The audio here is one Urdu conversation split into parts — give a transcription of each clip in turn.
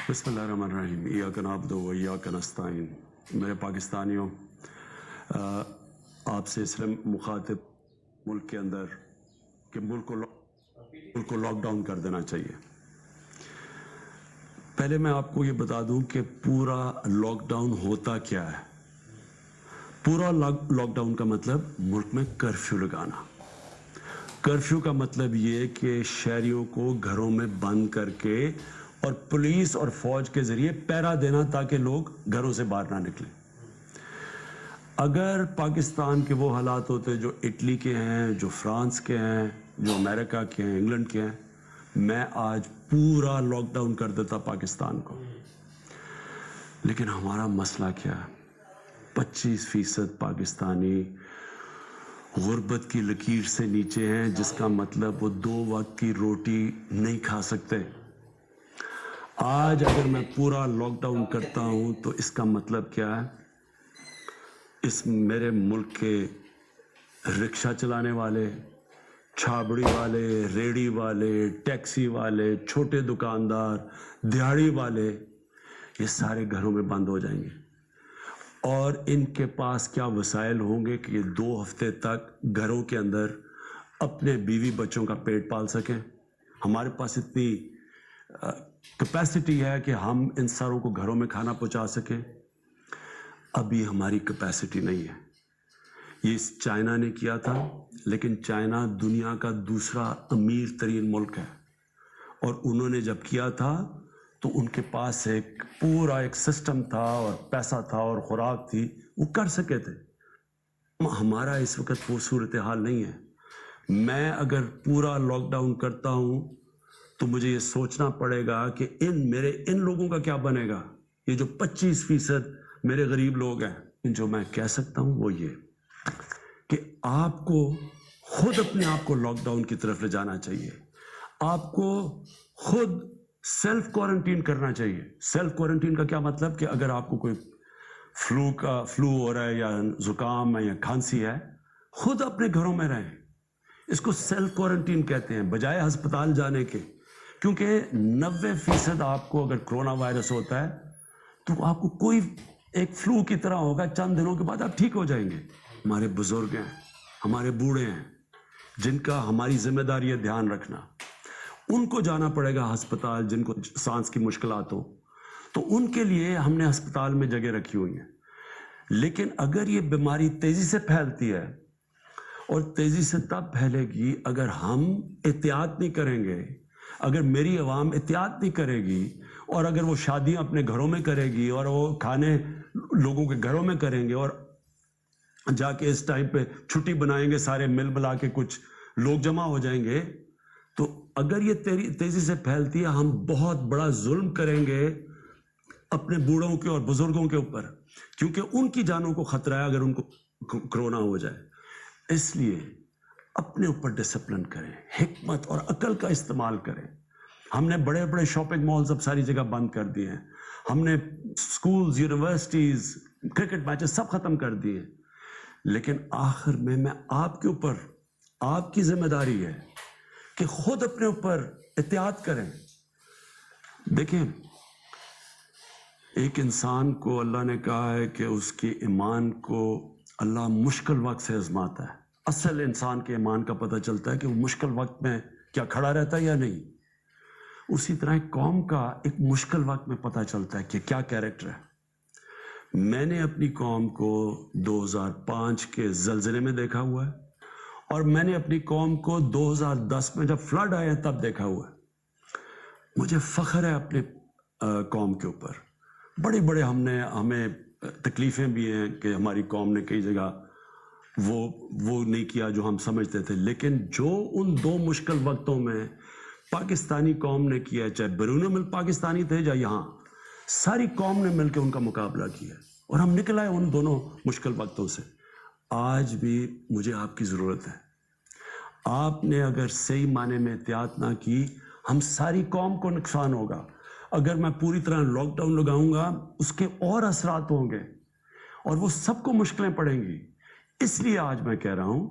بسم اللہ الرحمن الرحیم ایاک نعبد و ایاک نستعین. میرے پاکستانیوں، آپ سے اس لیے مخاطب ملک کے اندر کہ ملک کو لاک ڈاؤن کر دینا چاہیے. پہلے میں آپ کو یہ بتا دوں کہ پورا لاک ڈاؤن ہوتا کیا ہے. پورا لاک ڈاؤن کا مطلب ملک میں کرفیو لگانا. کرفیو کا مطلب یہ کہ شہریوں کو گھروں میں بند کر کے اور پولیس اور فوج کے ذریعے پہرا دینا تاکہ لوگ گھروں سے باہر نہ نکلیں. اگر پاکستان کے وہ حالات ہوتے جو اٹلی کے ہیں، جو فرانس کے ہیں، جو امریکہ کے ہیں، انگلینڈ کے ہیں، میں آج پورا لاک ڈاؤن کر دیتا پاکستان کو. لیکن ہمارا مسئلہ کیا ہے؟ 25% پاکستانی غربت کی لکیر سے نیچے ہیں، جس کا مطلب وہ 2 وقت کی روٹی نہیں کھا سکتے. آج اگر میں پورا لاک ڈاؤن کرتا ہوں تو اس کا مطلب کیا ہے؟ اس میرے ملک کے رکشہ چلانے والے، چھابڑی والے، ریڑی والے، ٹیکسی والے، چھوٹے دکاندار، دیہڑی والے، یہ سارے گھروں میں بند ہو جائیں گے. اور ان کے پاس کیا وسائل ہوں گے کہ یہ 2 ہفتے تک گھروں کے اندر اپنے بیوی بچوں کا پیٹ پال سکیں؟ ہمارے پاس اتنی کیپیسٹی ہے کہ ہم ان ساروں کو گھروں میں کھانا پہنچا سکیں؟ ابھی ہماری کیپیسٹی نہیں ہے. یہ چائنا نے کیا تھا، لیکن چائنا دنیا کا دوسرا امیر ترین ملک ہے، اور انہوں نے جب کیا تھا تو ان کے پاس پورا ایک سسٹم تھا اور پیسہ تھا اور خوراک تھی، وہ کر سکے تھے. ہمارا اس وقت وہ صورتحال نہیں ہے. میں اگر پورا لاک ڈاؤن کرتا ہوں تو مجھے یہ سوچنا پڑے گا کہ ان لوگوں کا کیا بنے گا. یہ جو 25% میرے غریب لوگ ہیں، جو میں کہہ سکتا ہوں وہ یہ کہ آپ کو خود اپنے آپ کو لاک ڈاؤن کی طرف لے جانا چاہیے. آپ کو خود سیلف کوارنٹین کرنا چاہیے. سیلف کوارنٹین کا کیا مطلب کہ اگر آپ کو کوئی فلو ہو رہا ہے یا زکام ہے یا کھانسی ہے، خود اپنے گھروں میں رہیں. اس کو سیلف کوارنٹین کہتے ہیں، بجائے ہسپتال جانے کے. کیونکہ 90% آپ کو اگر کرونا وائرس ہوتا ہے تو آپ کو کوئی ایک فلو کی طرح ہوگا، چند دنوں کے بعد آپ ٹھیک ہو جائیں گے. ہمارے بزرگ ہیں، ہمارے بوڑھے ہیں، جن کا ہماری ذمہ داری ہے دھیان رکھنا. ان کو جانا پڑے گا ہسپتال، جن کو سانس کی مشکلات ہو، تو ان کے لیے ہم نے ہسپتال میں جگہ رکھی ہوئی ہیں. لیکن اگر یہ بیماری تیزی سے پھیلتی ہے، اور تیزی سے تب پھیلے گی اگر ہم احتیاط نہیں کریں گے، اگر میری عوام احتیاط نہیں کرے گی، اور اگر وہ شادیاں اپنے گھروں میں کرے گی اور وہ کھانے لوگوں کے گھروں میں کریں گے، اور جا کے اس ٹائم پہ چھٹی بنائیں گے، سارے مل ملا کے کچھ لوگ جمع ہو جائیں گے، تو اگر یہ تیزی سے پھیلتی ہے، ہم بہت بڑا ظلم کریں گے اپنے بوڑھوں کے اور بزرگوں کے اوپر، کیونکہ ان کی جانوں کو خطرہ ہے اگر ان کو کرونا ہو جائے. اس لیے اپنے اوپر ڈسپلن کریں، حکمت اور عقل کا استعمال کریں. ہم نے بڑے بڑے شاپنگ مالز اب ساری جگہ بند کر دیے ہیں. ہم نے سکولز، یونیورسٹیز، کرکٹ میچز سب ختم کر دیے. لیکن آخر میں آپ کے اوپر، آپ کی ذمہ داری ہے کہ خود اپنے اوپر احتیاط کریں. دیکھیں، ایک انسان کو اللہ نے کہا ہے کہ اس کے ایمان کو اللہ مشکل وقت سے آزماتا ہے. اصل انسان کے ایمان کا پتہ چلتا ہے کہ وہ مشکل وقت میں کیا کھڑا رہتا ہے یا نہیں. اسی طرح ایک قوم کا ایک مشکل وقت میں پتہ چلتا ہے کہ کیا کیریکٹر ہے. میں نے اپنی قوم کو 2005 کے زلزلے میں دیکھا ہوا ہے، اور میں نے اپنی قوم کو 2010 میں جب فلڈ آئے تب دیکھا ہوا ہے. مجھے فخر ہے اپنے قوم کے اوپر. بڑے ہمیں تکلیفیں بھی ہیں کہ ہماری قوم نے کئی جگہ وہ نہیں کیا جو ہم سمجھتے تھے، لیکن جو ان 2 مشکل وقتوں میں پاکستانی قوم نے کیا، چاہے بیرون ملک پاکستانی تھے یا یہاں، ساری قوم نے مل کے ان کا مقابلہ کیا، اور ہم نکل آئے ان دونوں مشکل وقتوں سے. آج بھی مجھے آپ کی ضرورت ہے. آپ نے اگر صحیح معنی میں احتیاط نہ کی، ہم ساری قوم کو نقصان ہوگا. اگر میں پوری طرح لاک ڈاؤن لگاؤں گا، اس کے اور اثرات ہوں گے اور وہ سب کو مشکلیں پڑیں گی. اس لیے آج میں کہہ رہا ہوں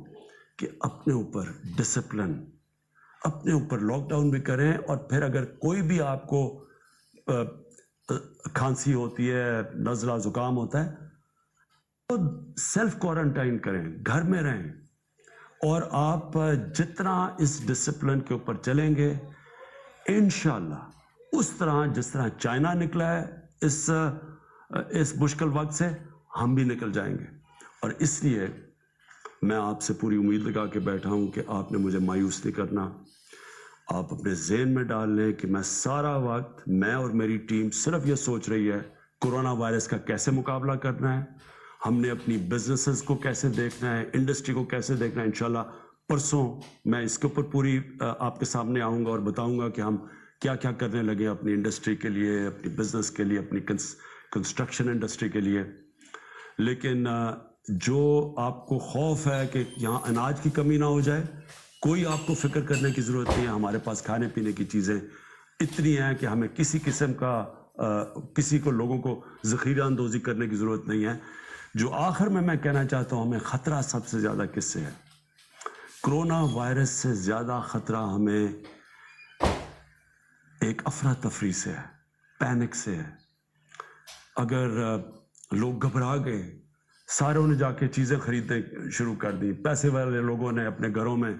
کہ اپنے اوپر ڈسپلن، اپنے اوپر لاک ڈاؤن بھی کریں، اور پھر اگر کوئی بھی آپ کو کھانسی ہوتی ہے, نزلہ زکام ہوتا ہے, تو سیلف کوارنٹائن کریں, گھر میں رہیں, اور آپ جتنا اس ڈسپلن کے اوپر چلیں گے انشاءاللہ اس طرح جس طرح چائنا نکلا ہے اس مشکل وقت سے, ہم بھی نکل جائیں گے. اور اس لیے میں آپ سے پوری امید لگا کے بیٹھا ہوں کہ آپ نے مجھے مایوس نہیں کرنا. آپ اپنے ذہن میں ڈال لیں کہ میں سارا وقت, میں اور میری ٹیم صرف یہ سوچ رہی ہے کورونا وائرس کا کیسے مقابلہ کرنا ہے, ہم نے اپنی بزنسز کو کیسے دیکھنا ہے, انڈسٹری کو کیسے دیکھنا ہے. انشاءاللہ پرسوں میں اس کے اوپر پوری آپ کے سامنے آؤں گا اور بتاؤں گا کہ ہم کیا کیا کرنے لگے اپنی انڈسٹری کے لیے, اپنی بزنس کے لیے, اپنی کنسٹرکشن انڈسٹری کے لیے. لیکن جو آپ کو خوف ہے کہ یہاں اناج کی کمی نہ ہو جائے, کوئی آپ کو فکر کرنے کی ضرورت نہیں ہے. ہمارے پاس کھانے پینے کی چیزیں اتنی ہیں کہ ہمیں کسی قسم کا کسی کو لوگوں کو ذخیرہ اندوزی کرنے کی ضرورت نہیں ہے. جو آخر میں کہنا چاہتا ہوں, ہمیں خطرہ سب سے زیادہ کس سے ہے؟ کرونا وائرس سے زیادہ خطرہ ہمیں ایک افراتفری سے ہے, پینک سے ہے. اگر لوگ گھبرا گئے, ساروں نے جا کے چیزیں خریدنے شروع کر دی, پیسے والے لوگوں نے اپنے گھروں میں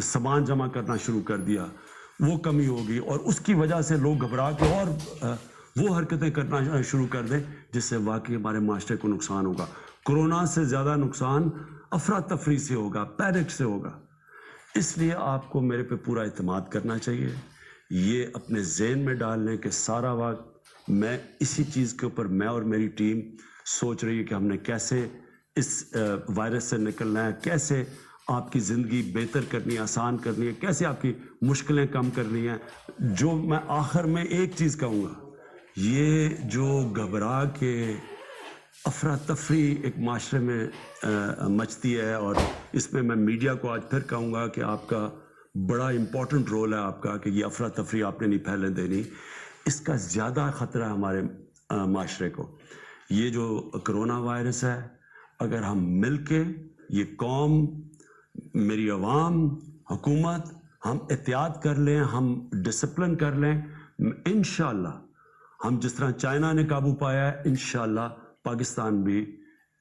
سامان جمع کرنا شروع کر دیا, وہ کمی ہوگی, اور اس کی وجہ سے لوگ گھبرا کے اور وہ حرکتیں کرنا شروع کر دیں جس سے واقعی ہمارے معاشرے کو نقصان ہوگا. کرونا سے زیادہ نقصان افراتفری سے ہوگا, پینک سے ہوگا. اس لیے آپ کو میرے پہ پورا اعتماد کرنا چاہیے. یہ اپنے ذہن میں ڈال لیں کہ سارا وقت میں اسی چیز کے اوپر, میں اور میری ٹیم سوچ رہی ہے کہ ہم نے کیسے اس وائرس سے نکلنا ہے, کیسے آپ کی زندگی بہتر کرنی ہے, آسان کرنی ہے, کیسے آپ کی مشکلیں کم کرنی ہیں. جو میں آخر میں ایک چیز کہوں گا, یہ جو گھبرا کے افراتفری ایک معاشرے میں مچتی ہے, اور اس میں میڈیا کو آج پھر کہوں گا کہ آپ کا بڑا امپورٹنٹ رول ہے آپ کا, کہ یہ افراتفری آپ نے نہیں پھیلنے دینی. اس کا زیادہ خطرہ ہے ہمارے معاشرے کو. یہ جو کرونا وائرس ہے, اگر ہم مل کے, یہ قوم, میری عوام, حکومت, ہم احتیاط کر لیں, ہم ڈسپلن کر لیں, انشاءاللہ ہم جس طرح چائنا نے قابو پایا ہے, انشاءاللہ پاکستان بھی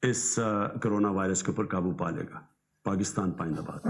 اس کرونا وائرس کے اوپر قابو پا لے گا. پاکستان پائندہ باد.